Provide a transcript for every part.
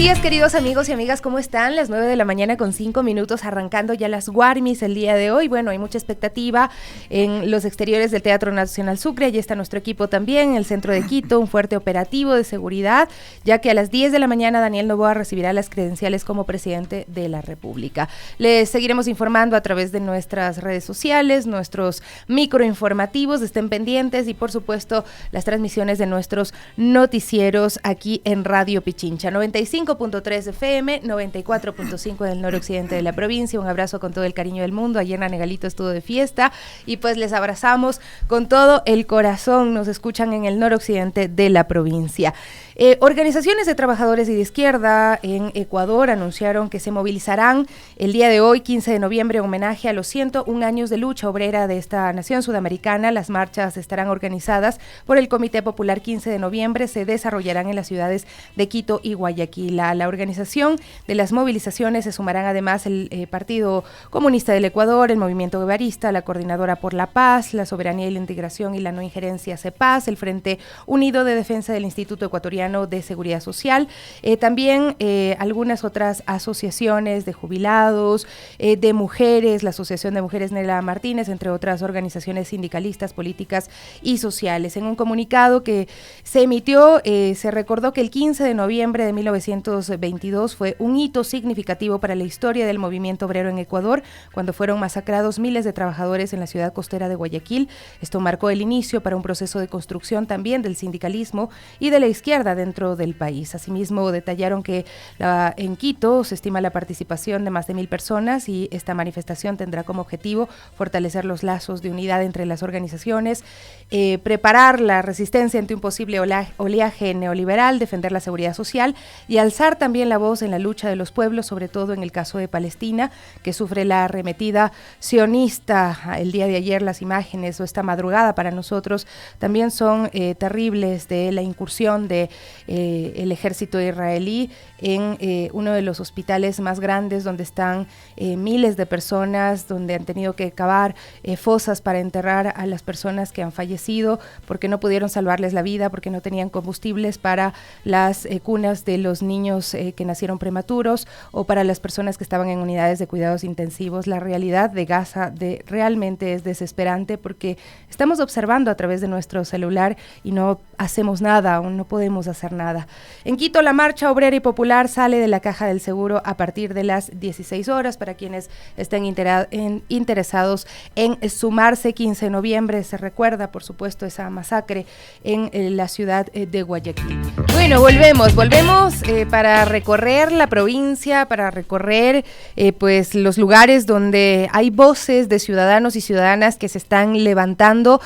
días, queridos amigos y amigas, ¿cómo están? Las 9 de la mañana con 5 minutos, arrancando ya las Guarmis el día de hoy. Bueno, hay mucha expectativa en los exteriores del Teatro Nacional Sucre. Allí está nuestro equipo también, en el centro de Quito, un fuerte operativo de seguridad, ya que a las 10 de la mañana Daniel Noboa recibirá las credenciales como presidente de la República. Les seguiremos informando a través de nuestras redes sociales, nuestros microinformativos, estén pendientes, y por supuesto las transmisiones de nuestros noticieros aquí en Radio Pichincha, 95.3 FM, 94.5 del noroccidente de la provincia. Un abrazo con todo el cariño del mundo. Ayer Nanegalito estuvo de fiesta y pues les abrazamos con todo el corazón. Nos escuchan en el noroccidente de la provincia. Organizaciones de trabajadores y de izquierda en Ecuador anunciaron que se movilizarán el día de hoy, 15 de noviembre, en homenaje a los 101 años de lucha obrera de esta nación sudamericana. Las marchas estarán organizadas por el Comité Popular 15 de noviembre, se desarrollarán en las ciudades de Quito y Guayaquil. A la organización de las movilizaciones se sumarán además el Partido Comunista del Ecuador, el Movimiento Guevarista, la Coordinadora por la Paz, la Soberanía y la Integración y la No Injerencia CEPAZ, el Frente Unido de Defensa del Instituto Ecuatoriano de Seguridad Social, también algunas otras asociaciones de jubilados, de mujeres, la Asociación de Mujeres Nela Martínez, entre otras organizaciones sindicalistas, políticas y sociales. En un comunicado que se emitió, se recordó que el 15 de noviembre de 1922 fue un hito significativo para la historia del movimiento obrero en Ecuador, cuando fueron masacrados miles de trabajadores en la ciudad costera de Guayaquil. Esto marcó el inicio para un proceso de construcción también del sindicalismo y de la izquierda dentro del país. Asimismo, detallaron que en Quito se estima la participación de más de 1,000 personas, y esta manifestación tendrá como objetivo fortalecer los lazos de unidad entre las organizaciones, preparar la resistencia ante un posible oleaje neoliberal, defender la seguridad social y alzar también la voz en la lucha de los pueblos, sobre todo en el caso de Palestina, que sufre la arremetida sionista. El día de ayer las imágenes, o esta madrugada para nosotros, también son terribles, de la incursión de el ejército israelí en uno de los hospitales más grandes, donde están miles de personas, donde han tenido que cavar fosas para enterrar a las personas que han fallecido porque no pudieron salvarles la vida, porque no tenían combustibles para las cunas de los niños que nacieron prematuros, o para las personas que estaban en unidades de cuidados intensivos. La realidad de Gaza realmente es desesperante, porque estamos observando a través de nuestro celular y no hacemos nada, o no podemos hacer nada. En Quito, la marcha obrera y popular sale de la Caja del Seguro a partir de las 16 horas. Para quienes estén interesados en sumarse, 15 de noviembre, se recuerda, por supuesto, esa masacre en la ciudad de Guayaquil. Bueno, volvemos para recorrer la provincia, para recorrer pues los lugares donde hay voces de ciudadanos y ciudadanas que se están levantando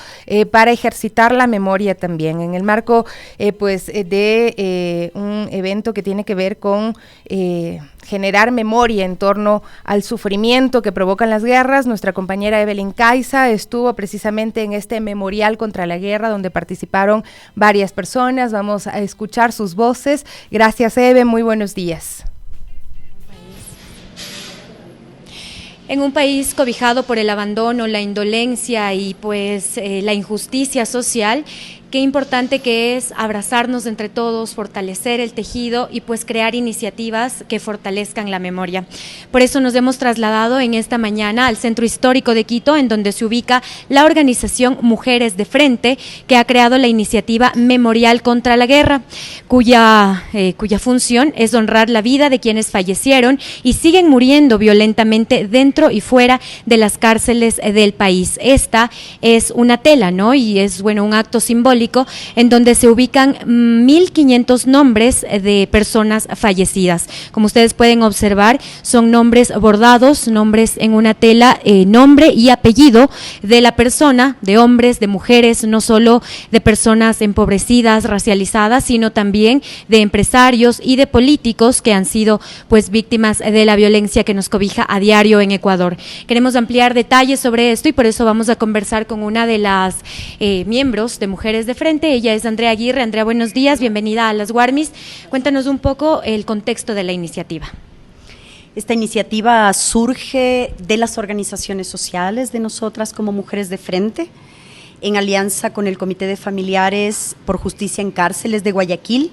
para ejercitar la memoria también, en el marco de un evento que tiene que ver con generar memoria en torno al sufrimiento que provocan las guerras. Nuestra compañera Evelyn Caiza estuvo precisamente en este memorial contra la guerra, donde participaron varias personas. Vamos a escuchar sus voces. Gracias, Eve, muy buenos días. En un país cobijado por el abandono, la indolencia y la injusticia social, qué importante que es abrazarnos entre todos, fortalecer el tejido y crear iniciativas que fortalezcan la memoria. Por eso nos hemos trasladado en esta mañana al Centro Histórico de Quito, en donde se ubica la organización Mujeres de Frente, que ha creado la iniciativa Memorial contra la Guerra, cuya función es honrar la vida de quienes fallecieron y siguen muriendo violentamente dentro y fuera de las cárceles del país. Esta es una tela, ¿no? Y es un acto simbólico en donde se ubican 1,500 nombres de personas fallecidas. Como ustedes pueden observar, son nombres bordados, nombres en una tela, nombre y apellido de la persona, de hombres, de mujeres, no solo de personas empobrecidas, racializadas, sino también de empresarios y de políticos que han sido víctimas de la violencia que nos cobija a diario en Ecuador. Queremos ampliar detalles sobre esto y por eso vamos a conversar con una de las miembros de Mujeres de Frente. Ella es Andrea Aguirre. Andrea, buenos días, bienvenida a las Guarmis. Cuéntanos un poco el contexto de la iniciativa. Esta iniciativa surge de las organizaciones sociales de nosotras como Mujeres de Frente, en alianza con el Comité de Familiares por Justicia en Cárceles de Guayaquil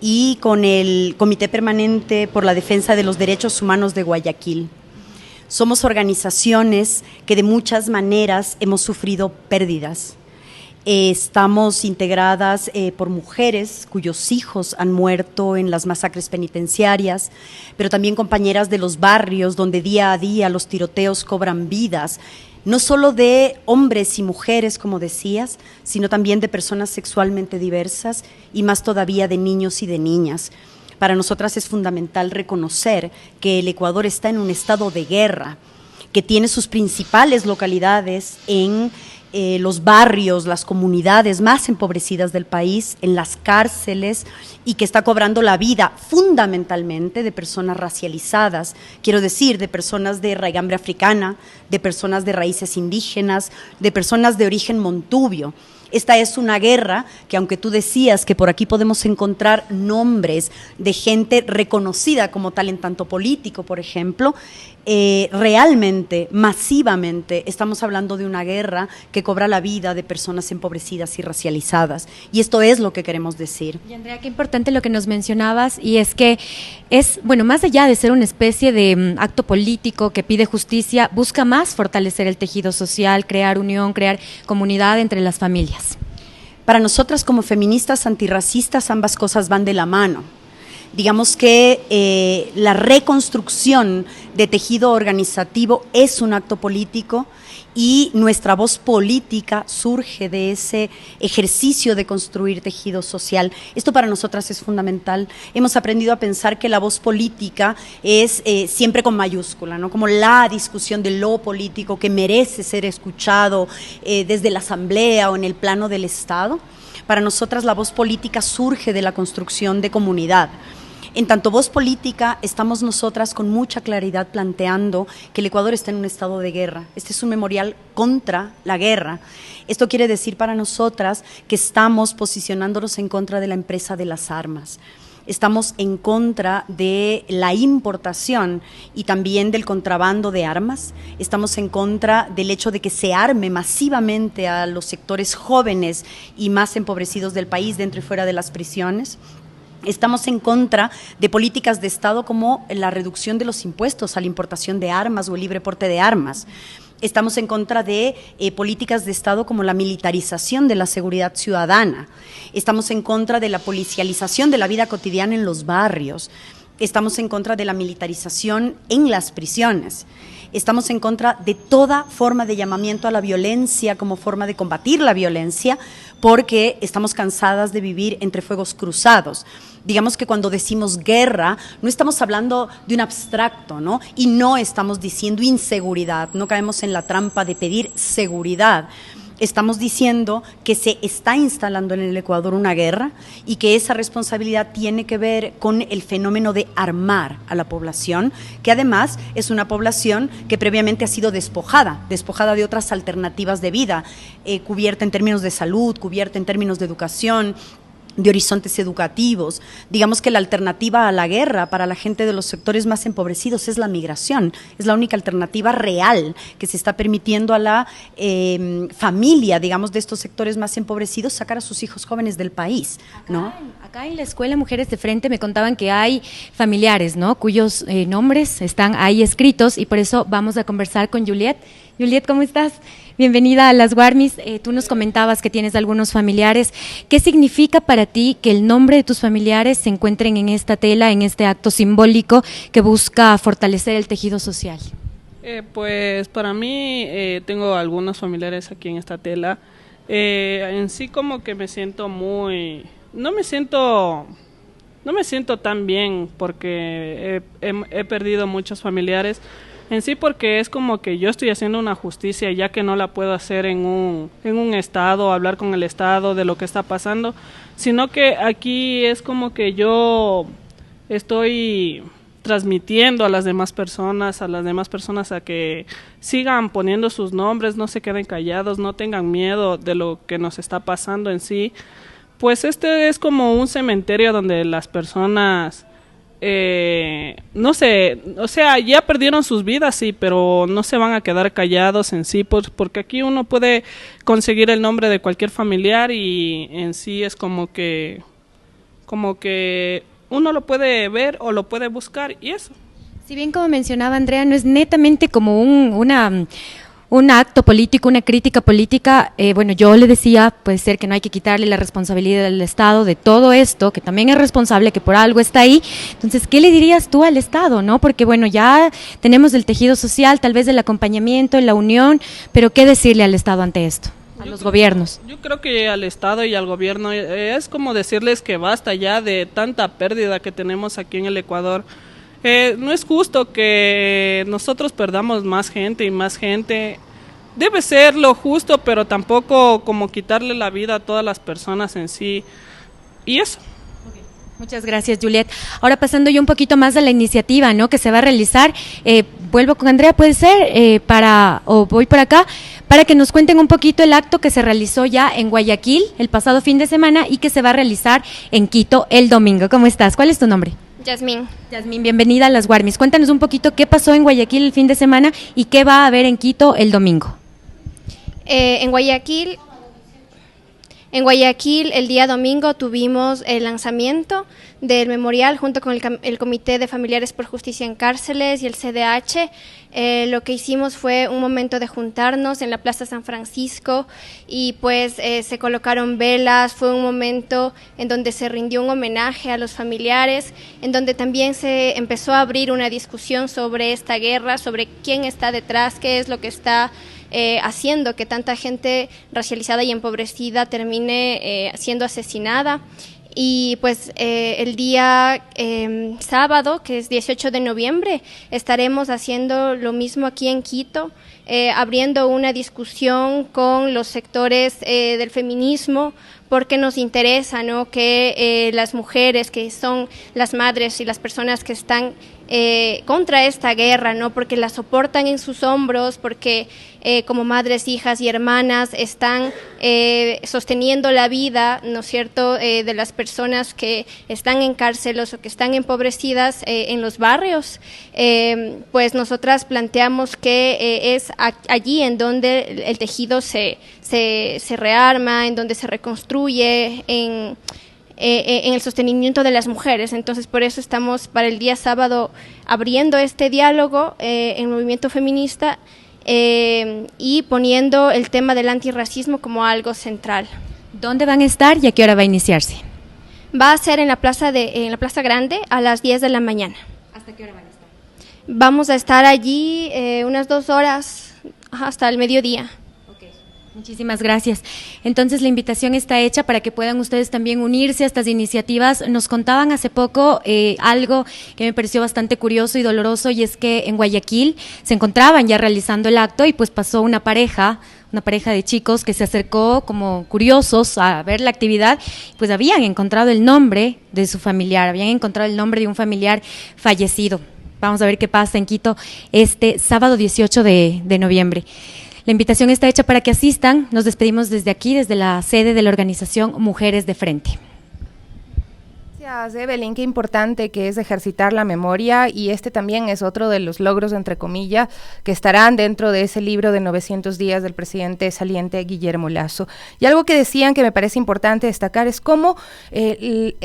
y con el Comité Permanente por la Defensa de los Derechos Humanos de Guayaquil. Somos organizaciones que de muchas maneras hemos sufrido pérdidas. Estamos integradas por mujeres cuyos hijos han muerto en las masacres penitenciarias, pero también compañeras de los barrios donde día a día los tiroteos cobran vidas, no solo de hombres y mujeres, como decías, sino también de personas sexualmente diversas y más todavía de niños y de niñas. Para nosotras es fundamental reconocer que el Ecuador está en un estado de guerra, que tiene sus principales localidades en los barrios, las comunidades más empobrecidas del país, en las cárceles, y que está cobrando la vida fundamentalmente de personas racializadas, quiero decir, de personas de raigambre africana, de personas de raíces indígenas, de personas de origen montubio. Esta es una guerra que, aunque tú decías que por aquí podemos encontrar nombres de gente reconocida como tal en tanto político, por ejemplo, realmente, masivamente, estamos hablando de una guerra que cobra la vida de personas empobrecidas y racializadas. Y esto es lo que queremos decir. Y Andrea, qué importante lo que nos mencionabas, y es que es, bueno, más allá de ser una especie de acto político que pide justicia, busca más fortalecer el tejido social, crear unión, crear comunidad entre las familias. Para nosotras como feministas antirracistas ambas cosas van de la mano. Digamos que la reconstrucción de tejido organizativo es un acto político y nuestra voz política surge de ese ejercicio de construir tejido social. Esto para nosotras es fundamental. Hemos aprendido a pensar que la voz política es siempre con mayúscula, ¿no? Como la discusión de lo político que merece ser escuchado desde la asamblea o en el plano del Estado. Para nosotras la voz política surge de la construcción de comunidad. En tanto voz política, estamos nosotras con mucha claridad planteando que el Ecuador está en un estado de guerra. Este es un memorial contra la guerra. Esto quiere decir para nosotras que estamos posicionándonos en contra de la empresa de las armas. Estamos en contra de la importación y también del contrabando de armas. Estamos en contra del hecho de que se arme masivamente a los sectores jóvenes y más empobrecidos del país dentro y fuera de las prisiones. Estamos en contra de políticas de Estado como la reducción de los impuestos a la importación de armas o el libre porte de armas. Estamos en contra de políticas de Estado como la militarización de la seguridad ciudadana. Estamos en contra de la policialización de la vida cotidiana en los barrios. Estamos en contra de la militarización en las prisiones. Estamos en contra de toda forma de llamamiento a la violencia como forma de combatir la violencia, porque estamos cansadas de vivir entre fuegos cruzados. Digamos que cuando decimos guerra, no estamos hablando de un abstracto, ¿no? Y no estamos diciendo inseguridad, no caemos en la trampa de pedir seguridad. Estamos diciendo que se está instalando en el Ecuador una guerra y que esa responsabilidad tiene que ver con el fenómeno de armar a la población, que además es una población que previamente ha sido despojada de otras alternativas de vida, cubierta en términos de salud, cubierta en términos de educación, de horizontes educativos. Digamos que la alternativa a la guerra para la gente de los sectores más empobrecidos es la migración, es la única alternativa real que se está permitiendo a la familia, digamos, de estos sectores más empobrecidos sacar a sus hijos jóvenes del país, ¿no? Acá en la Escuela Mujeres de Frente me contaban que hay familiares, ¿no?, cuyos nombres están ahí escritos, y por eso vamos a conversar con Juliet. Juliet, ¿cómo estás? Bienvenida a las Guarmis. Tú nos comentabas que tienes algunos familiares. ¿Qué significa para ti que el nombre de tus familiares se encuentren en esta tela, en este acto simbólico que busca fortalecer el tejido social? Pues para mí tengo algunos familiares aquí en esta tela. En sí como que me siento muy... No me siento tan bien porque he perdido muchos familiares. En sí porque es como que yo estoy haciendo una justicia ya que no la puedo hacer en un estado, hablar con el estado de lo que está pasando, sino que aquí es como que yo estoy transmitiendo a las demás personas a que sigan poniendo sus nombres, no se queden callados, no tengan miedo de lo que nos está pasando en sí. Pues este es como un cementerio donde las personas... no sé, o sea, ya perdieron sus vidas, sí, pero no se van a quedar callados en sí, porque aquí uno puede conseguir el nombre de cualquier familiar y en sí es como que como que uno lo puede ver o lo puede buscar y eso. Si bien, como mencionaba Andrea, no es netamente como un acto político, una crítica política, bueno, yo le decía, puede ser que no hay que quitarle la responsabilidad al Estado de todo esto, que también es responsable, que por algo está ahí. Entonces, ¿qué le dirías tú al Estado, no? Porque, bueno, ya tenemos el tejido social, tal vez el acompañamiento, la unión, pero ¿qué decirle al Estado ante esto? A los gobiernos. Yo creo que al Estado y al gobierno es como decirles que basta ya de tanta pérdida que tenemos aquí en el Ecuador. No es justo que nosotros perdamos más gente y más gente. Debe ser lo justo, pero tampoco como quitarle la vida a todas las personas en sí. Y eso. Muchas gracias, Juliet. Ahora pasando yo un poquito más a la iniciativa, ¿no?, que se va a realizar. Vuelvo con Andrea, puede ser, o voy por acá, para que nos cuenten un poquito el acto que se realizó ya en Guayaquil el pasado fin de semana y que se va a realizar en Quito el domingo. ¿Cómo estás? ¿Cuál es tu nombre? Yasmín. Yasmín, bienvenida a las Guarmis. Cuéntanos un poquito qué pasó en Guayaquil el fin de semana y qué va a haber en Quito el domingo. En Guayaquil el día domingo tuvimos el lanzamiento del memorial junto con el Comité de Familiares por Justicia en Cárceles y el CDH. Lo que hicimos fue un momento de juntarnos en la Plaza San Francisco y pues se colocaron velas. Fue un momento en donde se rindió un homenaje a los familiares, en donde también se empezó a abrir una discusión sobre esta guerra, sobre quién está detrás, qué es lo que está haciendo que tanta gente racializada y empobrecida termine siendo asesinada. Y pues el día sábado, que es 18 de noviembre, estaremos haciendo lo mismo aquí en Quito, abriendo una discusión con los sectores del feminismo, porque nos interesa, ¿no?, que las mujeres, que son las madres y las personas que están contra esta guerra, ¿no?, porque la soportan en sus hombros, porque como madres, hijas y hermanas están sosteniendo la vida, ¿no es cierto?, de las personas que están en cárceles o que están empobrecidas en los barrios. Pues nosotras planteamos que es allí en donde el tejido se rearma, en donde se reconstruye, en el sostenimiento de las mujeres. Entonces, por eso estamos para el día sábado abriendo este diálogo en el movimiento feminista y poniendo el tema del antirracismo como algo central. ¿Dónde van a estar y a qué hora va a iniciarse? Va a ser en la Plaza Grande a las 10 de la mañana. ¿Hasta qué hora van a estar? Vamos a estar allí unas 2 horas hasta el mediodía. Muchísimas gracias. Entonces la invitación está hecha para que puedan ustedes también unirse a estas iniciativas. Nos contaban hace poco algo que me pareció bastante curioso y doloroso, y es que en Guayaquil se encontraban ya realizando el acto y pues pasó una pareja de chicos que se acercó como curiosos a ver la actividad, pues habían encontrado el nombre de su familiar, habían encontrado el nombre de un familiar fallecido. Vamos a ver qué pasa en Quito este sábado 18 de noviembre. La invitación está hecha para que asistan. Nos despedimos desde aquí, desde la sede de la organización Mujeres de Frente. Gracias, Evelyn, qué importante que es ejercitar la memoria, y este también es otro de los logros, entre comillas, que estarán dentro de ese libro de 900 días del presidente saliente Guillermo Lasso. Y algo que decían que me parece importante destacar es cómo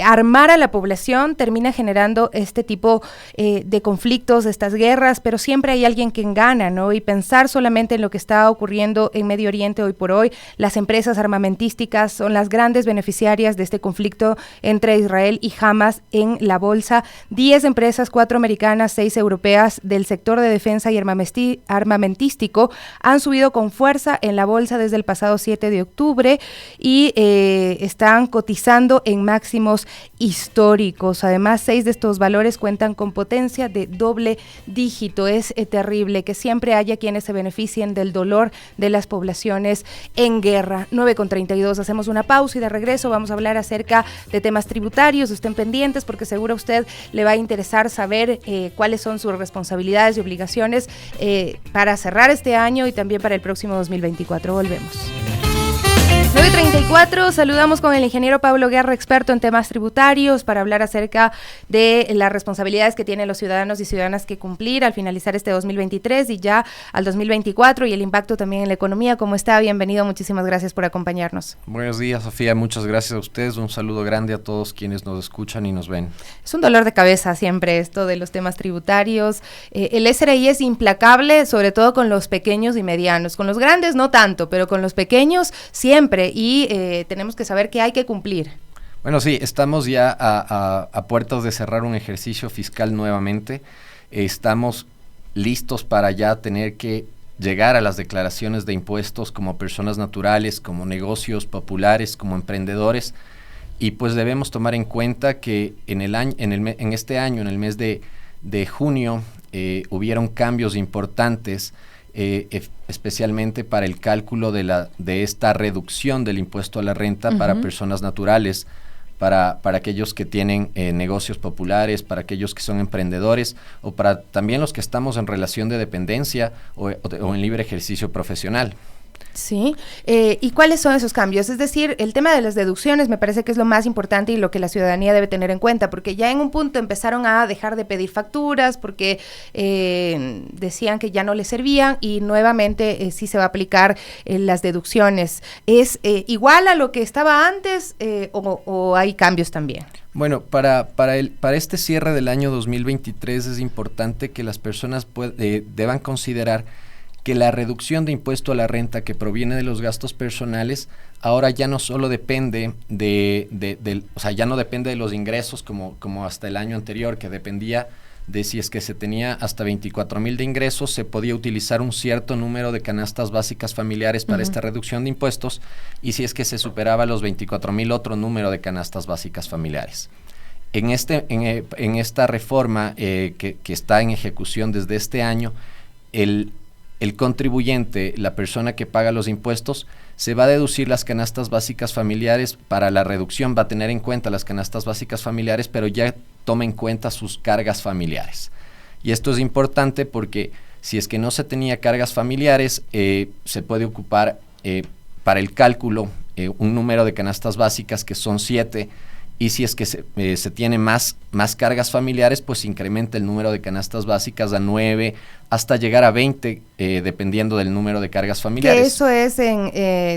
armar a la población termina generando este tipo de conflictos, estas guerras, pero siempre hay alguien que gana, ¿no? Y pensar solamente en lo que está ocurriendo en Medio Oriente hoy por hoy, las empresas armamentísticas son las grandes beneficiarias de este conflicto entre Israel y Hamas en la bolsa. 10 empresas, 4 americanas, 6 europeas del sector de defensa y armamentístico han subido con fuerza en la bolsa desde el pasado 7 de octubre y están cotizando en máximos históricos. Además, 6 de estos valores cuentan con potencia de doble dígito. Es terrible que siempre haya quienes se beneficien del dolor de las poblaciones en guerra. 9:32, hacemos una pausa y de regreso vamos a hablar acerca de temas tributarios. Estén pendientes porque seguro a usted le va a interesar saber cuáles son sus responsabilidades y obligaciones para cerrar este año y también para el próximo 2024. Volvemos. 8:34, saludamos con el ingeniero Pablo Guerra, experto en temas tributarios, para hablar acerca de las responsabilidades que tienen los ciudadanos y ciudadanas que cumplir al finalizar este 2023 y ya al 2024 y el impacto también en la economía. ¿Cómo está? Bienvenido, muchísimas gracias por acompañarnos. Buenos días, Sofía, muchas gracias a ustedes, un saludo grande a todos quienes nos escuchan y nos ven. Es un dolor de cabeza siempre esto de los temas tributarios. El SRI es implacable, sobre todo con los pequeños y medianos, con los grandes no tanto, pero con los pequeños siempre, y tenemos que saber que hay que cumplir. Bueno, sí, estamos ya a puertas de cerrar un ejercicio fiscal nuevamente. Estamos listos para ya tener que llegar a las declaraciones de impuestos como personas naturales, como negocios populares, como emprendedores, y pues debemos tomar en cuenta que en este año, en el mes de junio, hubieron cambios importantes, especialmente para el cálculo de esta reducción del impuesto a la renta para personas naturales, para aquellos que tienen negocios populares, para aquellos que son emprendedores o para también los que estamos en relación de dependencia o en libre ejercicio profesional. Sí, ¿y cuáles son esos cambios? Es decir, el tema de las deducciones me parece que es lo más importante y lo que la ciudadanía debe tener en cuenta, porque ya en un punto empezaron a dejar de pedir facturas porque decían que ya no les servían y nuevamente sí se va a aplicar las deducciones. ¿Es igual a lo que estaba antes o hay cambios también? Bueno, para este cierre del año 2023 es importante que las personas deban considerar que la reducción de impuesto a la renta que proviene de los gastos personales ahora ya no solo depende ya no depende de los ingresos como hasta el año anterior, que dependía de si es que se tenía hasta 24,000 de ingresos, se podía utilizar un cierto número de canastas básicas familiares para esta reducción de impuestos, y si es que se superaba los 24,000, otro número de canastas básicas familiares. En esta reforma que está en ejecución desde este año, el contribuyente, la persona que paga los impuestos, se va a deducir las canastas básicas familiares. Para la reducción va a tener en cuenta las canastas básicas familiares, pero ya toma en cuenta sus cargas familiares. Y esto es importante porque si es que no se tenía cargas familiares, se puede ocupar para el cálculo un número de canastas básicas que son 7, y si es que se tiene más cargas familiares, pues incrementa el número de canastas básicas a 9 hasta llegar a 20, dependiendo del número de cargas familiares. ¿Que eso es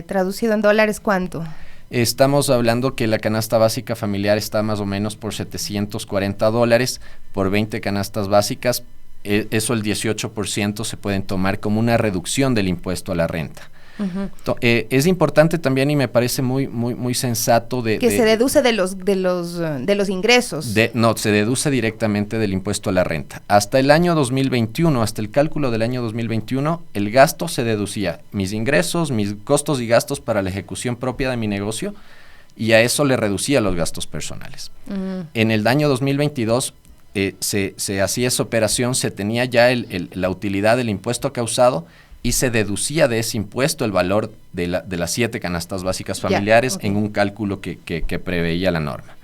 traducido en dólares cuánto? Estamos hablando que la canasta básica familiar está más o menos por $740 por 20 canastas básicas. Eso, el 18% se pueden tomar como una reducción del impuesto a la renta. Es importante también, y me parece muy sensato que se deduce de los ingresos. No, se deduce directamente del impuesto a la renta. Hasta el año 2021, hasta el cálculo del año 2021, el gasto se deducía mis ingresos, mis costos y gastos para la ejecución propia de mi negocio, y a eso le reducía los gastos personales. En el año 2022 se hacía esa operación, se tenía ya la utilidad del impuesto causado, y se deducía de ese impuesto el valor de las 7 canastas básicas familiares en un cálculo que preveía la norma.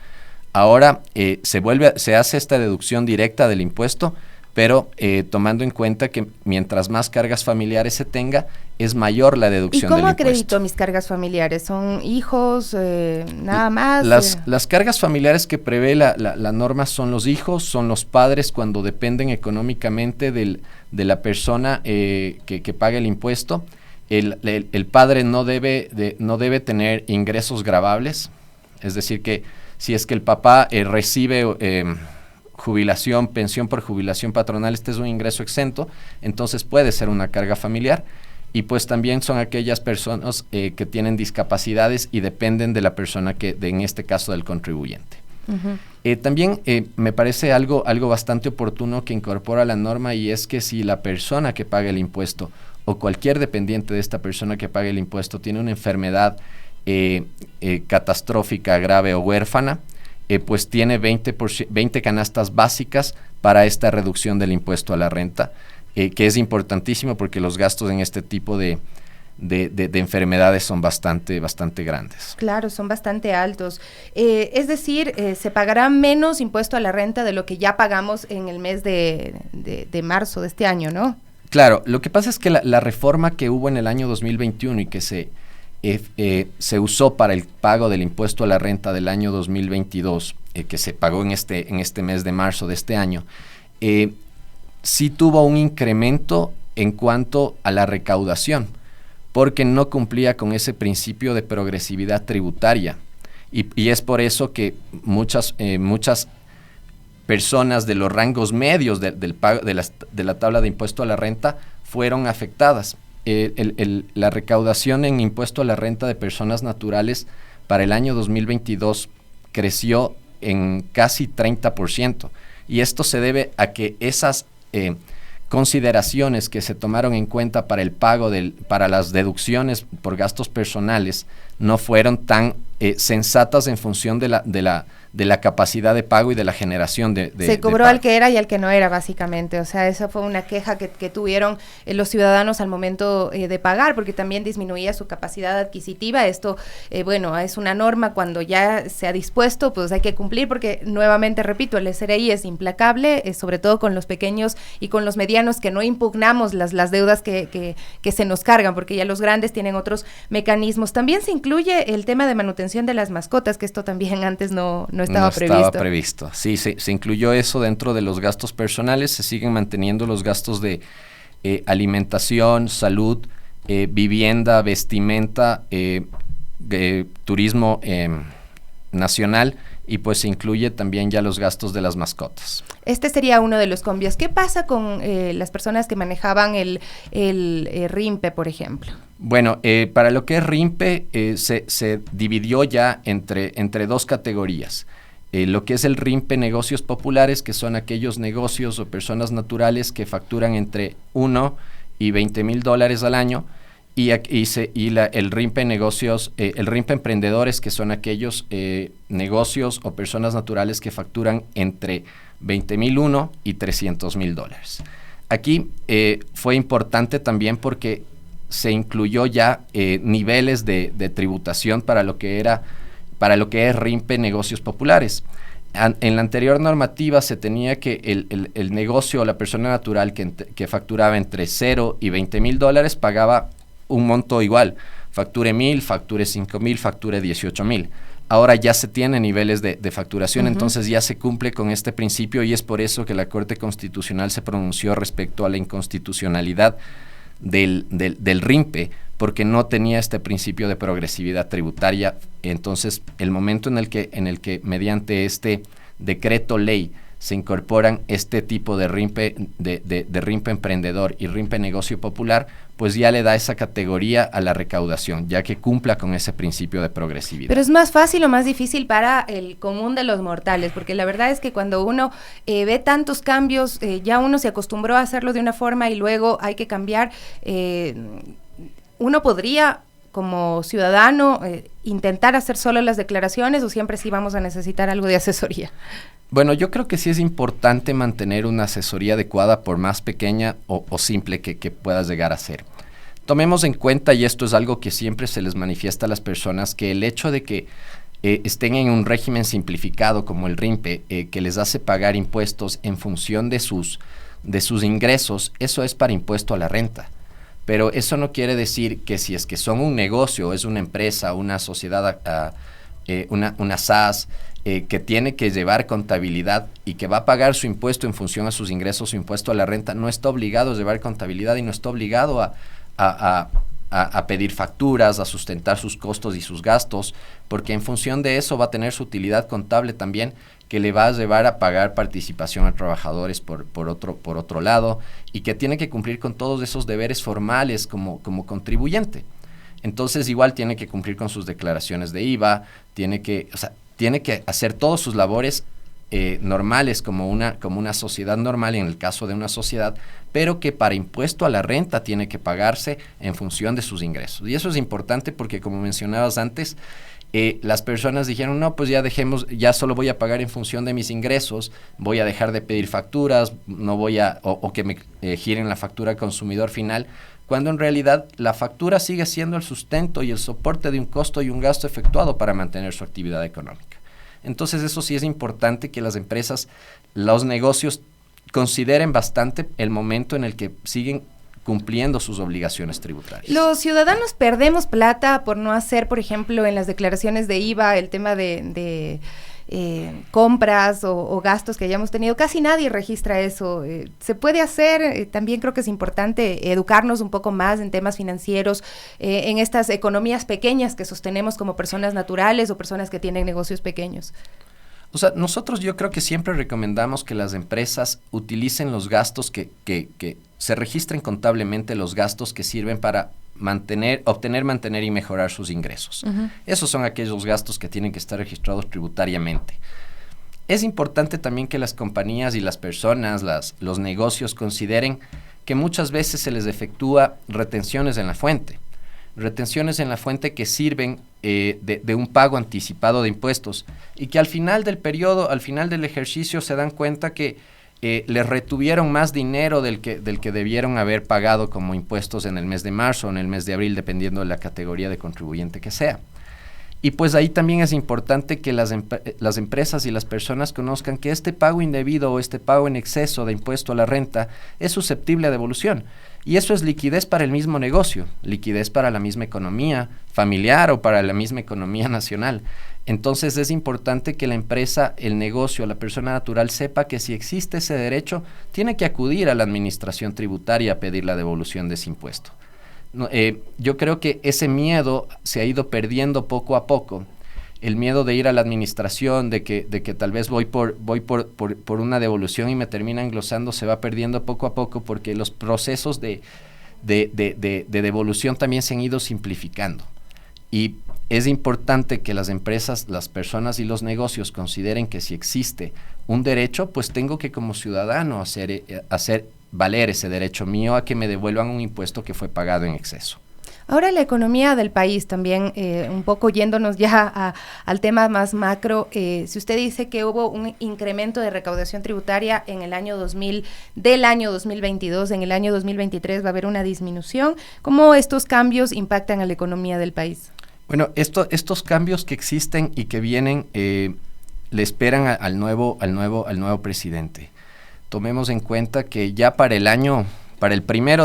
Ahora se hace esta deducción directa del impuesto, pero tomando en cuenta que mientras más cargas familiares se tenga, es mayor la deducción del impuesto. ¿Y cómo acredito mis cargas familiares? ¿Son hijos, nada más? Las cargas familiares que prevé la norma son los hijos, son los padres cuando dependen económicamente de la persona que paga el impuesto. El padre no debe tener ingresos gravables, es decir, que si es que el papá recibe jubilación, pensión por jubilación patronal, este es un ingreso exento, entonces puede ser una carga familiar. Y pues también son aquellas personas que tienen discapacidades y dependen de la persona en este caso del contribuyente. También me parece algo bastante oportuno que incorpora la norma, y es que si la persona que paga el impuesto o cualquier dependiente de esta persona que paga el impuesto tiene una enfermedad catastrófica, grave o huérfana, pues tiene 20 canastas básicas para esta reducción del impuesto a la renta, que es importantísimo porque los gastos en este tipo de enfermedades son bastante grandes. Claro, son bastante altos. Es decir, se pagará menos impuesto a la renta de lo que ya pagamos en el mes de marzo de este año, ¿no? Claro, lo que pasa es que la reforma que hubo en el año 2021 y que se usó para el pago del impuesto a la renta del año 2022, que se pagó en este mes de marzo de este año, sí tuvo un incremento en cuanto a la recaudación, porque no cumplía con ese principio de progresividad tributaria. Y es por eso que muchas personas de los rangos medios del pago de la tabla de impuesto a la renta fueron afectadas. La recaudación en impuesto a la renta de personas naturales para el año 2022 creció en casi 30%. Y esto se debe a que esas consideraciones que se tomaron en cuenta para el pago para las deducciones por gastos personales no fueron tan sensatas en función de la capacidad de pago y de la generación se cobró al que era y al que no era, básicamente. O sea, esa fue una queja que tuvieron los ciudadanos al momento de pagar, porque también disminuía su capacidad adquisitiva. Esto, bueno, es una norma, cuando ya se ha dispuesto, pues hay que cumplir, porque nuevamente repito, el SRI es implacable, sobre todo con los pequeños y con los medianos, que no impugnamos las deudas que se nos cargan, porque ya los grandes tienen otros mecanismos. También se incluye el tema de manutención de las mascotas, que esto también antes no estaba previsto. Sí, se incluyó eso dentro de los gastos personales. Se siguen manteniendo los gastos de alimentación, salud, vivienda, vestimenta, turismo nacional, y pues se incluye también ya los gastos de las mascotas. Este sería uno de los cambios. ¿Qué pasa con las personas que manejaban el RIMPE, por ejemplo? Bueno, para lo que es RIMPE se dividió ya entre dos categorías. Lo que es el RIMPE negocios populares, que son aquellos negocios o personas naturales que facturan entre 1 y 20 mil dólares al año, y el RIMPE negocios, el RIMPE emprendedores, que son aquellos negocios o personas naturales que facturan entre 20,001 y 300,000 dólares. Aquí fue importante también porque se incluyó ya niveles de tributación para lo que es RIMPE negocios populares. En la anterior normativa se tenía que el negocio o la persona natural que facturaba entre 0 y 20,000 dólares pagaba un monto igual, facture 1,000, facture 5,000, facture 18,000. Ahora ya se tiene niveles de facturación, entonces ya se cumple con este principio, y es por eso que la Corte Constitucional se pronunció respecto a la inconstitucionalidad del RIMPE, porque no tenía este principio de progresividad tributaria. Entonces, el momento en el que mediante este decreto ley se incorporan este tipo de RIMPE, de RIMPE emprendedor y RIMPE negocio popular, pues ya le da esa categoría a la recaudación, ya que cumpla con ese principio de progresividad. Pero ¿es más fácil o más difícil para el común de los mortales? Porque la verdad es que cuando uno ve tantos cambios, ya uno se acostumbró a hacerlo de una forma y luego hay que cambiar. Uno podría, como ciudadano, intentar hacer solo las declaraciones, o siempre sí vamos a necesitar algo de asesoría. Bueno, yo creo que sí es importante mantener una asesoría adecuada, por más pequeña o simple que puedas llegar a ser. Tomemos en cuenta, y esto es algo que siempre se les manifiesta a las personas, que el hecho de que estén en un régimen simplificado como el RIMPE, que les hace pagar impuestos en función de sus ingresos, eso es para impuesto a la renta. Pero eso no quiere decir que si es que son un negocio, es una empresa, una sociedad, una SAS, que tiene que llevar contabilidad y que va a pagar su impuesto en función a sus ingresos, su impuesto a la renta, no está obligado a llevar contabilidad y no está obligado a pedir facturas, a sustentar sus costos y sus gastos, porque en función de eso va a tener su utilidad contable también, que le va a llevar a pagar participación a trabajadores por otro lado, y que tiene que cumplir con todos esos deberes formales como contribuyente. Entonces igual tiene que cumplir con sus declaraciones de IVA, tiene que hacer todas sus labores normales como una sociedad normal, en el caso de una sociedad, pero que para impuesto a la renta tiene que pagarse en función de sus ingresos. Y eso es importante porque, como mencionabas antes, las personas dijeron, no, pues ya solo voy a pagar en función de mis ingresos, voy a dejar de pedir facturas, no voy o que me giren la factura al consumidor final, cuando en realidad la factura sigue siendo el sustento y el soporte de un costo y un gasto efectuado para mantener su actividad económica. Entonces eso sí es importante que las empresas, los negocios, consideren bastante el momento en el que siguen cumpliendo sus obligaciones tributarias. Los ciudadanos perdemos plata por no hacer, por ejemplo, en las declaraciones de IVA, el tema de compras o gastos que hayamos tenido. Casi nadie registra eso. Se puede hacer, también creo que es importante educarnos un poco más en temas financieros, en estas economías pequeñas que sostenemos como personas naturales o personas que tienen negocios pequeños. O sea, nosotros yo creo que siempre recomendamos que las empresas utilicen los gastos que se registren contablemente, los gastos que sirven para obtener, mantener y mejorar sus ingresos. Uh-huh. Esos son aquellos gastos que tienen que estar registrados tributariamente. Es importante también que las compañías y las personas, los negocios consideren que muchas veces se les efectúa retenciones en la fuente. Retenciones en la fuente que sirven de un pago anticipado de impuestos y que al final del periodo, al final del ejercicio se dan cuenta que les retuvieron más dinero del que debieron haber pagado como impuestos en el mes de marzo o en el mes de abril, dependiendo de la categoría de contribuyente que sea. Y pues ahí también es importante que las empresas y las personas conozcan que este pago indebido o este pago en exceso de impuesto a la renta es susceptible a devolución. Y eso es liquidez para el mismo negocio, liquidez para la misma economía familiar o para la misma economía nacional. Entonces es importante que la empresa, el negocio, la persona natural sepa que si existe ese derecho, tiene que acudir a la administración tributaria a pedir la devolución de ese impuesto. Yo creo que ese miedo se ha ido perdiendo poco a poco. El miedo de ir a la administración, de que tal vez voy por una devolución y me termina englosando, se va perdiendo poco a poco porque los procesos de devolución también se han ido simplificando. Y es importante que las empresas, las personas y los negocios consideren que si existe un derecho, pues tengo que como ciudadano hacer valer ese derecho mío a que me devuelvan un impuesto que fue pagado en exceso. Ahora la economía del país también, un poco yéndonos ya al tema más macro, si usted dice que hubo un incremento de recaudación tributaria en el año 2022, en el año 2023 va a haber una disminución, ¿cómo estos cambios impactan a la economía del país? Bueno, estos cambios que existen y que vienen le esperan al nuevo presidente. Tomemos en cuenta que ya para el 1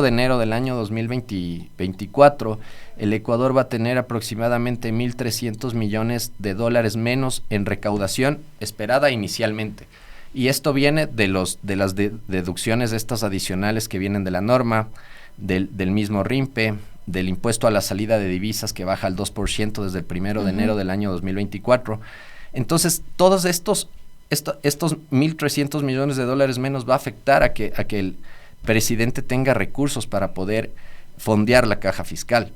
de enero del año 2024, el Ecuador va a tener aproximadamente 1.300 millones de dólares menos en recaudación esperada inicialmente. Y esto viene de las deducciones estas adicionales que vienen de la norma, del mismo RIMPE, del impuesto a la salida de divisas que baja al 2% desde el 1 de enero del año 2024. Entonces, todos estos 1.300 millones de dólares menos va a afectar a que el presidente tenga recursos para poder fondear la caja fiscal.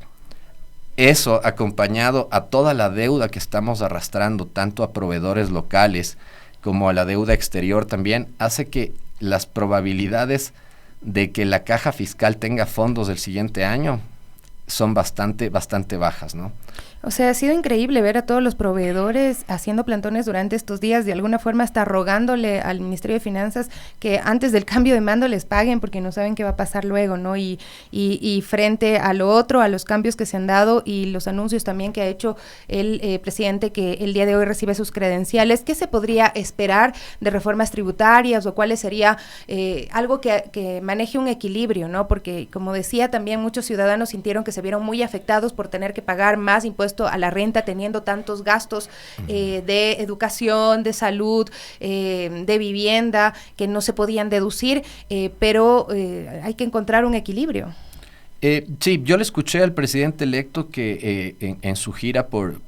Eso, acompañado a toda la deuda que estamos arrastrando, tanto a proveedores locales como a la deuda exterior también, hace que las probabilidades de que la caja fiscal tenga fondos el siguiente año son bastante bajas, ¿no? O sea, ha sido increíble ver a todos los proveedores haciendo plantones durante estos días, de alguna forma hasta rogándole al Ministerio de Finanzas que antes del cambio de mando les paguen porque no saben qué va a pasar luego, ¿no? Y frente a lo otro, a los cambios que se han dado y los anuncios también que ha hecho el presidente que el día de hoy recibe sus credenciales, ¿qué se podría esperar de reformas tributarias o cuáles sería algo que maneje un equilibrio, ¿no? Porque, como decía, también muchos ciudadanos sintieron que se vieron muy afectados por tener que pagar más impuestos a la renta teniendo tantos gastos de educación, de salud, de vivienda que no se podían deducir, pero hay que encontrar un equilibrio. Sí, yo le escuché al presidente electo que en su gira por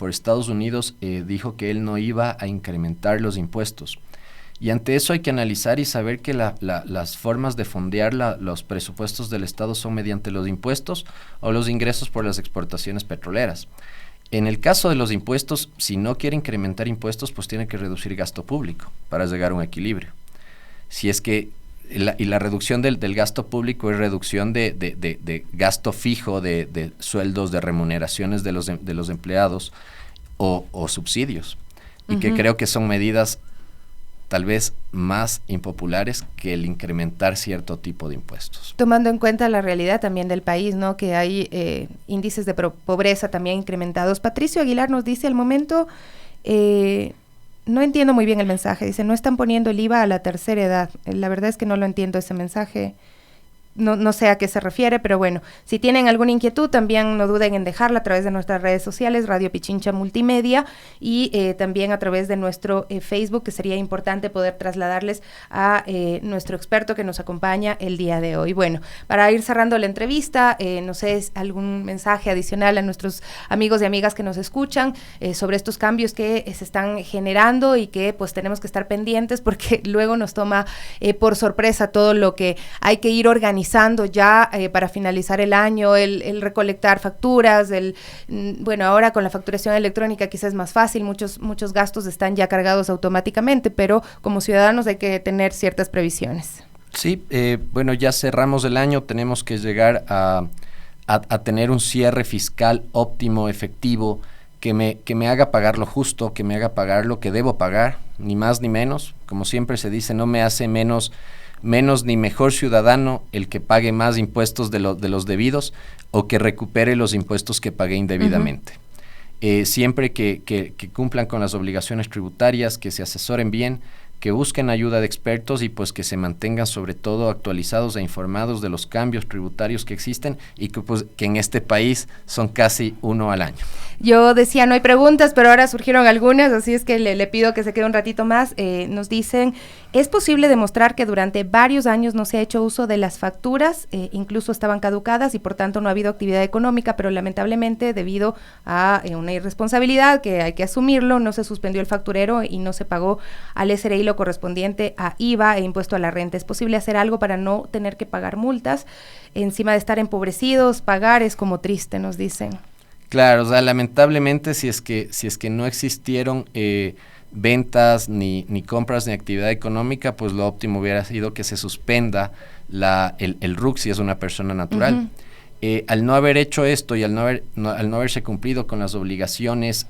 Estados Unidos dijo que él no iba a incrementar los impuestos. Y ante eso hay que analizar y saber que las formas de fondear los presupuestos del Estado son mediante los impuestos o los ingresos por las exportaciones petroleras. En el caso de los impuestos, si no quiere incrementar impuestos, pues tiene que reducir gasto público para llegar a un equilibrio. Si es que la reducción del gasto público es reducción de gasto fijo, de sueldos, de remuneraciones de los empleados o subsidios. Y que creo que son medidas tal vez más impopulares que el incrementar cierto tipo de impuestos. Tomando en cuenta la realidad también del país, ¿no? Que hay índices de pobreza también incrementados. Patricio Aguilar nos dice al momento, no entiendo muy bien el mensaje, dice, no están poniendo el IVA a la tercera edad. La verdad es que no lo entiendo ese mensaje. no sé a qué se refiere, pero bueno, si tienen alguna inquietud, también no duden en dejarla a través de nuestras redes sociales, Radio Pichincha Multimedia, y también a través de nuestro Facebook, que sería importante poder trasladarles a nuestro experto que nos acompaña el día de hoy. Bueno, para ir cerrando la entrevista, no sé, algún mensaje adicional a nuestros amigos y amigas que nos escuchan sobre estos cambios que se están generando y que pues tenemos que estar pendientes porque luego nos toma por sorpresa todo lo que hay que ir organizando ya para finalizar el año, el recolectar facturas, bueno, ahora con la facturación electrónica quizás es más fácil, muchos gastos están ya cargados automáticamente, pero como ciudadanos hay que tener ciertas previsiones. Sí, bueno, ya cerramos el año, tenemos que llegar a tener un cierre fiscal óptimo, efectivo, que me haga pagar lo justo, que me haga pagar lo que debo pagar, ni más ni menos. Como siempre se dice, no me hace menos ni mejor ciudadano el que pague más impuestos de los debidos o que recupere los impuestos que pagué indebidamente. Siempre que cumplan con las obligaciones tributarias, que se asesoren bien, que busquen ayuda de expertos y pues que se mantengan sobre todo actualizados e informados de los cambios tributarios que existen y que en este país son casi uno al año. Yo decía no hay preguntas, pero ahora surgieron algunas, así es que le pido que se quede un ratito más. Nos dicen, ¿es posible demostrar que durante varios años no se ha hecho uso de las facturas? Incluso estaban caducadas y por tanto no ha habido actividad económica, pero lamentablemente debido a una irresponsabilidad que hay que asumirlo, no se suspendió el facturero y no se pagó al SRI lo correspondiente a IVA e impuesto a la renta. ¿Es posible hacer algo para no tener que pagar multas? Encima de estar empobrecidos, pagar es como triste, nos dicen. Claro, o sea, lamentablemente si es que no existieron ventas ni compras ni actividad económica, pues lo óptimo hubiera sido que se suspenda el RUC si es una persona natural. Al no haber hecho esto y al no haberse cumplido con las obligaciones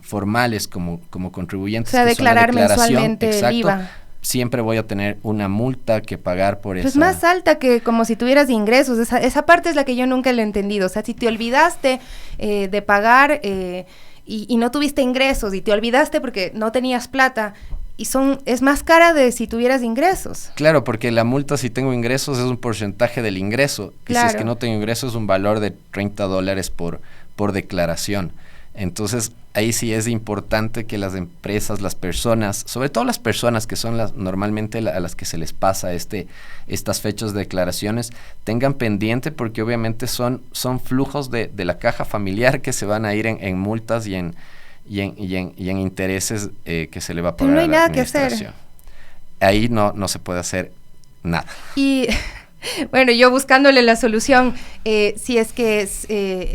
formales como contribuyentes, o sea, que declarar son la declaración, mensualmente exacto, el IVA. Siempre voy a tener una multa que pagar por eso. Pues más alta que como si tuvieras ingresos. Esa parte es la que yo nunca le he entendido. O sea, si te olvidaste de pagar y no tuviste ingresos y te olvidaste porque no tenías plata, es más cara de si tuvieras ingresos. Claro, porque la multa si tengo ingresos es un porcentaje del ingreso. Claro. Y si es que no tengo ingresos es un valor de $30 por declaración. Entonces, ahí sí es importante que las empresas, las personas, sobre todo las personas que son normalmente a las que se les pasa estas fechas de declaraciones, tengan pendiente porque obviamente son flujos de la caja familiar que se van a ir en multas y en intereses que se le va a pagar no hay a la nada que administración. hacer. Ahí no se puede hacer nada. Y bueno, yo buscándole la solución, si es que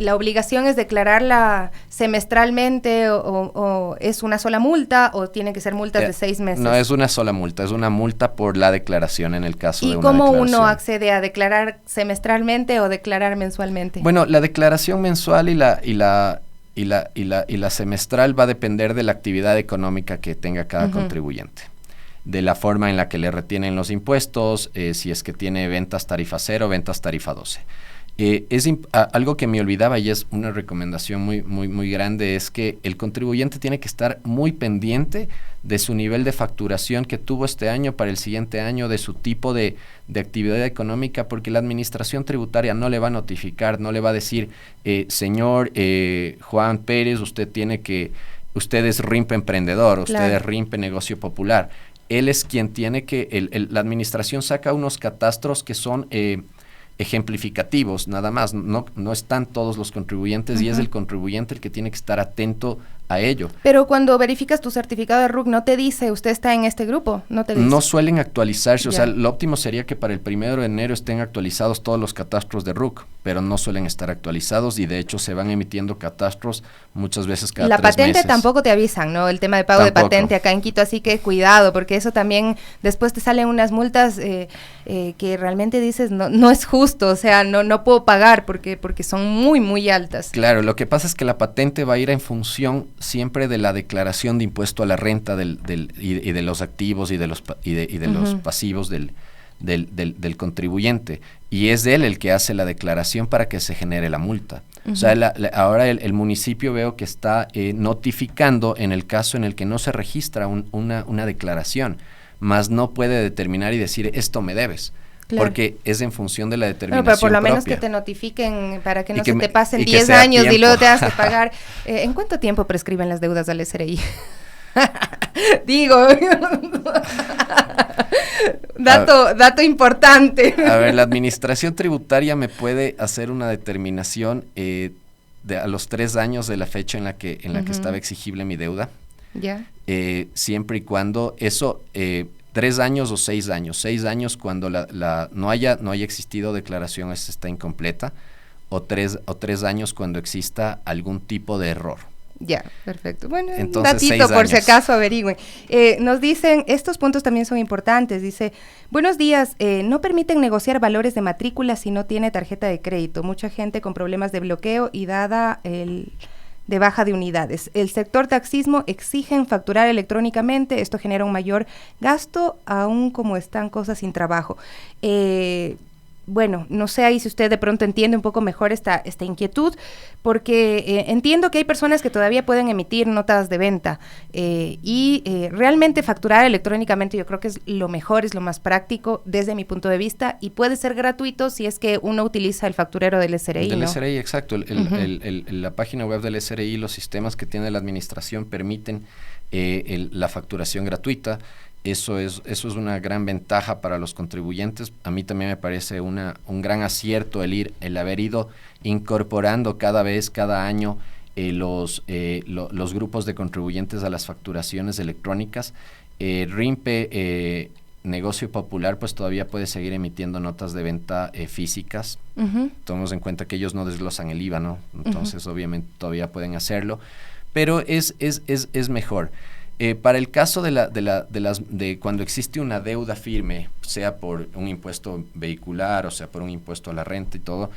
la obligación es declararla semestralmente o es una sola multa o tienen que ser multas de 6 meses. No, es una sola multa, es una multa por la declaración en el caso de una declaración. ¿Y cómo declaración. uno accede a declarar semestralmente o declarar mensualmente? Bueno, la declaración mensual y la semestral va a depender de la actividad económica que tenga cada contribuyente, de la forma en la que le retienen los impuestos, si es que tiene ventas tarifa 0, ventas tarifa 12. Algo que me olvidaba y es una recomendación muy grande es que el contribuyente tiene que estar muy pendiente de su nivel de facturación que tuvo este año para el siguiente año, de su tipo de actividad económica, porque la administración tributaria no le va a notificar, no le va a decir, señor Juan Pérez, usted es RIMPE emprendedor, usted Claro. es RIMPE negocio popular. Él es quien tiene que, la administración saca unos catastros que son ejemplificativos, nada más, no están todos los contribuyentes y es el contribuyente el que tiene que estar atento a ello. Pero cuando verificas tu certificado de RUC, ¿no te dice usted está en este grupo? No te dice. No suelen actualizarse, Ya. o sea, lo óptimo sería que para el 1 de enero estén actualizados todos los catastros de RUC, pero no suelen estar actualizados y de hecho se van emitiendo catastros muchas veces cada 3 meses. La patente tampoco te avisan, ¿no? El tema de pago Tampoco. de patente acá en Quito, así que cuidado, porque eso también después te salen unas multas que realmente dices, no es justo, o sea, no puedo pagar porque son muy altas. Claro, lo que pasa es que la patente va a ir en función siempre de la declaración de impuesto a la renta y de los activos y de los pasivos del contribuyente, y es él el que hace la declaración para que se genere la multa. O sea, ahora el municipio veo que está notificando en el caso en el que no se registra una declaración, mas no puede determinar y decir esto me debes. Claro. Claro. Porque es en función de la determinación pero por lo menos propia. que te notifiquen para que no Y que se te pasen y que 10 sea años tiempo. y luego te has de pagar. ¿En cuánto tiempo prescriben las deudas al SRI? Digo, dato importante. A ver, la administración tributaria me puede hacer una determinación a los 3 años de la fecha en la que estaba exigible mi deuda. Ya. Siempre y cuando eso, 3 años o 6 años. 6 años cuando no haya existido declaración, esta está incompleta, o 3 años cuando exista algún tipo de error. Ya, perfecto. Bueno, Entonces, un datito 6 por si años. acaso averigüen. Nos dicen, estos puntos también son importantes. Dice, buenos días, no permiten negociar valores de matrícula si no tiene tarjeta de crédito. Mucha gente con problemas de bloqueo y dada de baja de unidades. El sector taxismo exigen facturar electrónicamente. Esto genera un mayor gasto, aún como están cosas sin trabajo. Bueno, no sé ahí si usted de pronto entiende un poco mejor esta inquietud, porque entiendo que hay personas que todavía pueden emitir notas de venta y realmente facturar electrónicamente yo creo que es lo mejor, es lo más práctico desde mi punto de vista y puede ser gratuito si es que uno utiliza el facturero del SRI, Del ¿no? SRI, exacto. La página web del SRI, los sistemas que tiene la administración permiten la facturación gratuita. Eso es una gran ventaja para los contribuyentes. A mí también me parece un gran acierto el haber ido incorporando cada año los grupos de contribuyentes a las facturaciones electrónicas. RIMPE, Negocio Popular, pues todavía puede seguir emitiendo notas de venta físicas. Tomemos en cuenta que ellos no desglosan el IVA, ¿no? Entonces, obviamente, todavía pueden hacerlo. Pero es mejor. Para el caso de cuando existe una deuda firme, sea por un impuesto vehicular o sea por un impuesto a la renta y todo,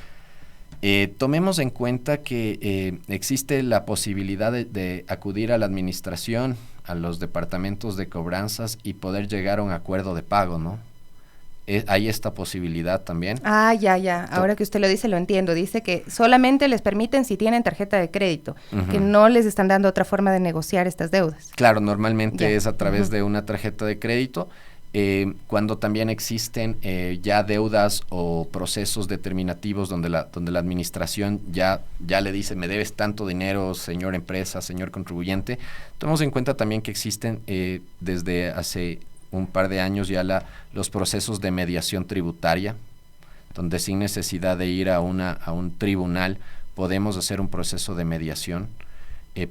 tomemos en cuenta que existe la posibilidad de acudir a la administración, a los departamentos de cobranzas y poder llegar a un acuerdo de pago, ¿no? Hay esta posibilidad también. Ah, ya. Ahora que usted lo dice, lo entiendo. Dice que solamente les permiten si tienen tarjeta de crédito, que no les están dando otra forma de negociar estas deudas. Claro, normalmente es a través de una tarjeta de crédito. Cuando también existen ya deudas o procesos determinativos donde la administración ya le dice, me debes tanto dinero, señor empresa, señor contribuyente. Tomemos en cuenta también que existen desde hace un par de años ya los procesos de mediación tributaria, donde sin necesidad de ir a un tribunal podemos hacer un proceso de mediación.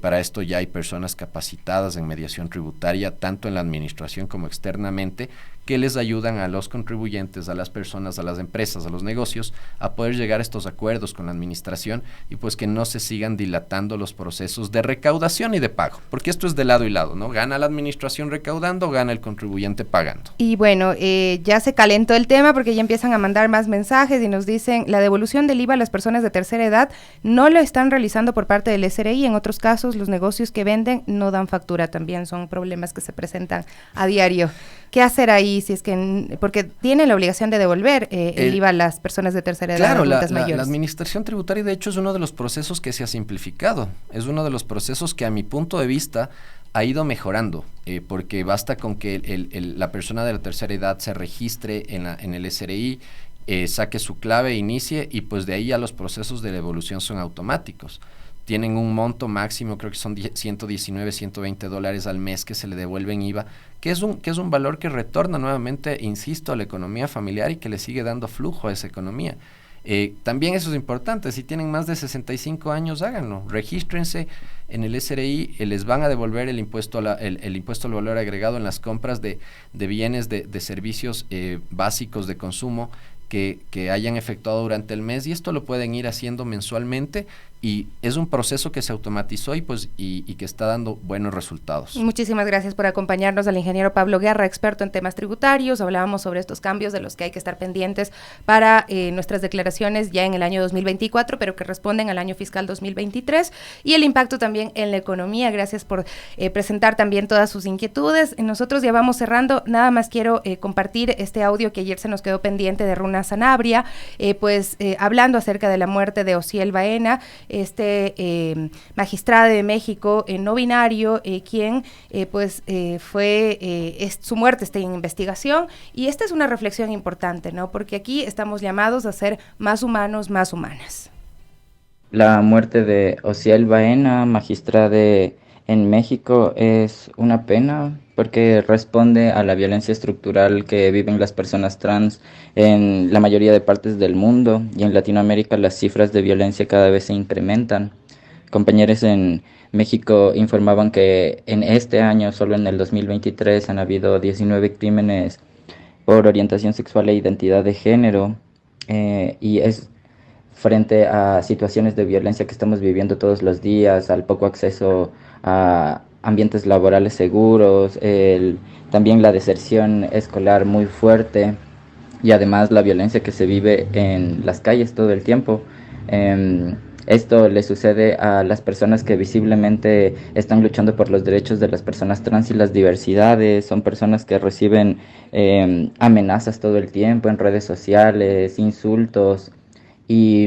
Para esto ya hay personas capacitadas en mediación tributaria, tanto en la administración como externamente, que les ayudan a los contribuyentes, a las personas, a las empresas, a los negocios, a poder llegar a estos acuerdos con la administración y pues que no se sigan dilatando los procesos de recaudación y de pago, porque esto es de lado y lado, ¿no? Gana la administración recaudando, gana el contribuyente pagando. Y bueno, ya se calentó el tema porque ya empiezan a mandar más mensajes y nos dicen, la devolución del IVA a las personas de tercera edad no lo están realizando por parte del SRI, en otros casos los negocios que venden no dan factura, también son problemas que se presentan a diario. ¿Qué hacer ahí si es que, porque tienen la obligación de devolver el IVA a las personas de tercera edad? Claro, adultas la mayores? administración tributaria de hecho es uno de los procesos que se ha simplificado, es uno de los procesos que a mi punto de vista ha ido mejorando, porque basta con que la persona de la tercera edad se registre en el SRI, saque su clave, inicie y pues de ahí ya los procesos de devolución son automáticos. Tienen un monto máximo, creo que son $119, $120 al mes que se le devuelven IVA, que es un valor que retorna nuevamente, insisto, a la economía familiar y que le sigue dando flujo a esa economía. También eso es importante, si tienen más de 65 años, háganlo, regístrense en el SRI, les van a devolver el impuesto el impuesto al valor agregado en las compras de bienes, de servicios básicos de consumo que hayan efectuado durante el mes y esto lo pueden ir haciendo mensualmente y es un proceso que se automatizó y que está dando buenos resultados. Muchísimas gracias por acompañarnos al ingeniero Pablo Guerra, experto en temas tributarios. Hablábamos sobre estos cambios de los que hay que estar pendientes para nuestras declaraciones ya en el año 2024, pero que responden al año fiscal 2023 y el impacto también en la economía. Gracias por presentar también todas sus inquietudes. Nosotros ya vamos cerrando, nada más quiero compartir este audio que ayer se nos quedó pendiente de Runa Sanabria, hablando acerca de la muerte de Osiel Baena. magistrado de México no binario, quien su muerte está en investigación, y esta es una reflexión importante, ¿no? Porque aquí estamos llamados a ser más humanos, más humanas. La muerte de Osiel Baena, magistrada en México, es una pena porque responde a la violencia estructural que viven las personas trans en la mayoría de partes del mundo, y en Latinoamérica las cifras de violencia cada vez se incrementan. Compañeros en México informaban que en este año, solo en el 2023, han habido 19 crímenes por orientación sexual e identidad de género, y es frente a situaciones de violencia que estamos viviendo todos los días, al poco acceso a ambientes laborales seguros, también la deserción escolar muy fuerte, y además la violencia que se vive en las calles todo el tiempo. Esto le sucede a las personas que visiblemente están luchando por los derechos de las personas trans y las diversidades. Son personas que reciben amenazas todo el tiempo en redes sociales, insultos, y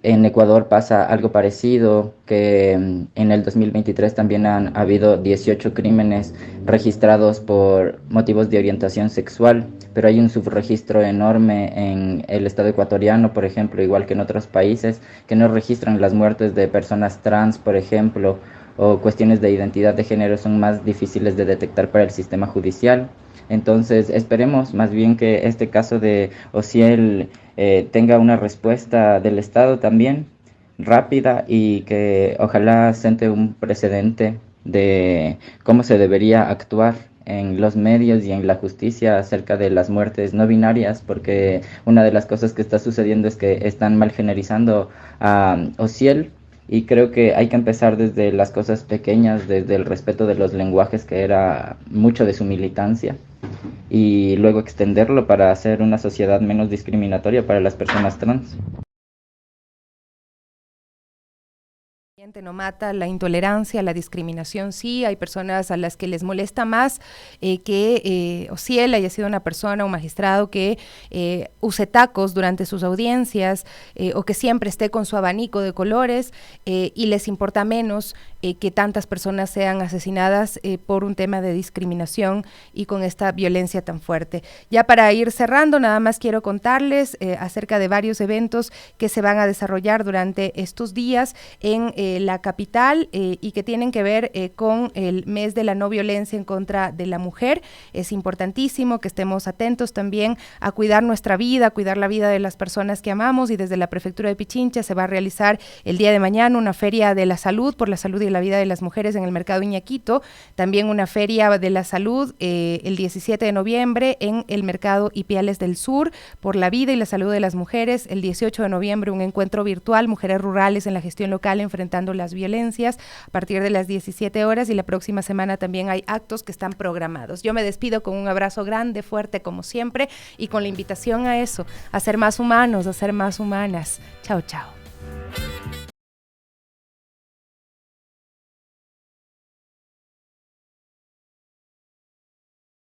en Ecuador pasa algo parecido, que en el 2023 también han habido 18 crímenes registrados por motivos de orientación sexual, pero hay un subregistro enorme en el estado ecuatoriano, por ejemplo, igual que en otros países, que no registran las muertes de personas trans, por ejemplo, o cuestiones de identidad de género son más difíciles de detectar para el sistema judicial. Entonces esperemos más bien que este caso de Osiel tenga una respuesta del Estado también rápida, y que ojalá siente un precedente de cómo se debería actuar en los medios y en la justicia acerca de las muertes no binarias, porque una de las cosas que está sucediendo es que están malgenerizando a Osiel, y creo que hay que empezar desde las cosas pequeñas, desde el respeto de los lenguajes, que era mucho de su militancia, y luego extenderlo para hacer una sociedad menos discriminatoria para las personas trans. No mata la intolerancia, la discriminación, sí. Hay personas a las que les molesta más que Osiel haya sido una persona, un magistrado que use tacos durante sus audiencias, o que siempre esté con su abanico de colores, y les importa menos que tantas personas sean asesinadas por un tema de discriminación y con esta violencia tan fuerte. Ya para ir cerrando, nada más quiero contarles acerca de varios eventos que se van a desarrollar durante estos días en la capital, y que tienen que ver con el mes de la no violencia en contra de la mujer. Es importantísimo que estemos atentos también a cuidar nuestra vida, a cuidar la vida de las personas que amamos, y desde la Prefectura de Pichincha se va a realizar el día de mañana una feria de la salud, por la salud y la vida de las mujeres en el mercado Iñaquito, también una feria de la salud el 17 de noviembre en el mercado Ipiales del Sur, por la vida y la salud de las mujeres, el 18 de noviembre un encuentro virtual, mujeres rurales en la gestión local enfrentando las violencias, a partir de las 17 horas, y la próxima semana también hay actos que están programados. Yo me despido con un abrazo grande, fuerte como siempre, y con la invitación a eso, a ser más humanos, a ser más humanas. Chao, chao.